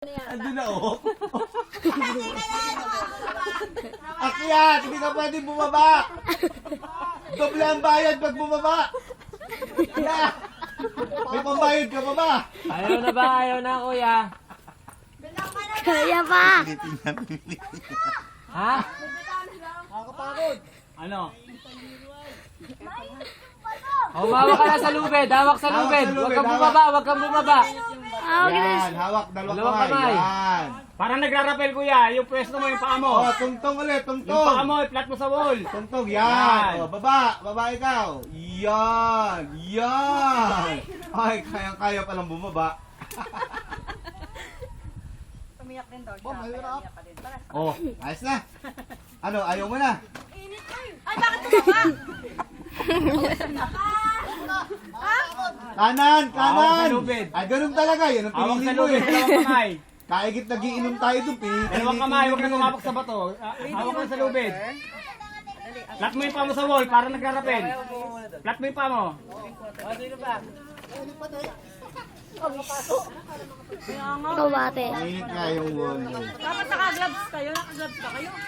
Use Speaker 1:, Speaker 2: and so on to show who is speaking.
Speaker 1: Andun na oh. Akyat, hindi ka pwede bumaba. Doble ang bayad pag bumaba. Akyat. May pambayad ka pa ba?
Speaker 2: Ayaw na ba? Ayaw na, kuya.
Speaker 3: Kaya pa.
Speaker 2: Ha?
Speaker 1: Nakakapagod.
Speaker 2: Ano? Humawak ka na sa lubid. Hawak sa lubid. Huwag kang bumaba. Huwag kang bumaba.
Speaker 1: Yan, hawak dalawang
Speaker 2: Dalawang
Speaker 1: kamay.
Speaker 2: kamay.
Speaker 1: Yan.
Speaker 2: Parang nagrarapel, kuya. Yung pwesto mo, yung paa mo.
Speaker 1: Oh, tungtong ulit,
Speaker 2: Yung
Speaker 1: tungtong.
Speaker 2: paa mo, i-flat mo sa wall.
Speaker 1: Tungtong, yan.
Speaker 2: Yan.
Speaker 1: Oh, baba ikaw. Yan, yan. Ay, kayang-kaya palang bumaba.
Speaker 4: Umiyak din daw siya. Umiyak ka din. Tara.
Speaker 1: Oh, ayos na. Ano, ayaw mo na?
Speaker 4: Ay, bakit tumaba?
Speaker 1: Kanan,
Speaker 2: Hawak sa
Speaker 1: kanan.
Speaker 2: lubid.
Speaker 1: Ay, ganun talaga. Yan ang
Speaker 2: Hawak
Speaker 1: pinili
Speaker 2: sa
Speaker 1: mo
Speaker 2: lubid.
Speaker 1: eh.
Speaker 2: Dalawang kamay.
Speaker 1: Kahigit nagiinom tayo doon, pinili.
Speaker 2: Dalawang kamay. Huwag na kumapag sa bato. Hawak ka na sa lubid. Flat mo yung paa mo sa wall. Parang nagrarapel. Flat mo yung paa mo.
Speaker 3: Ikaw bate.
Speaker 1: Mainit nga yung wall.
Speaker 4: Dapat naka-gloves kayo. Naka-gloves ka kayo.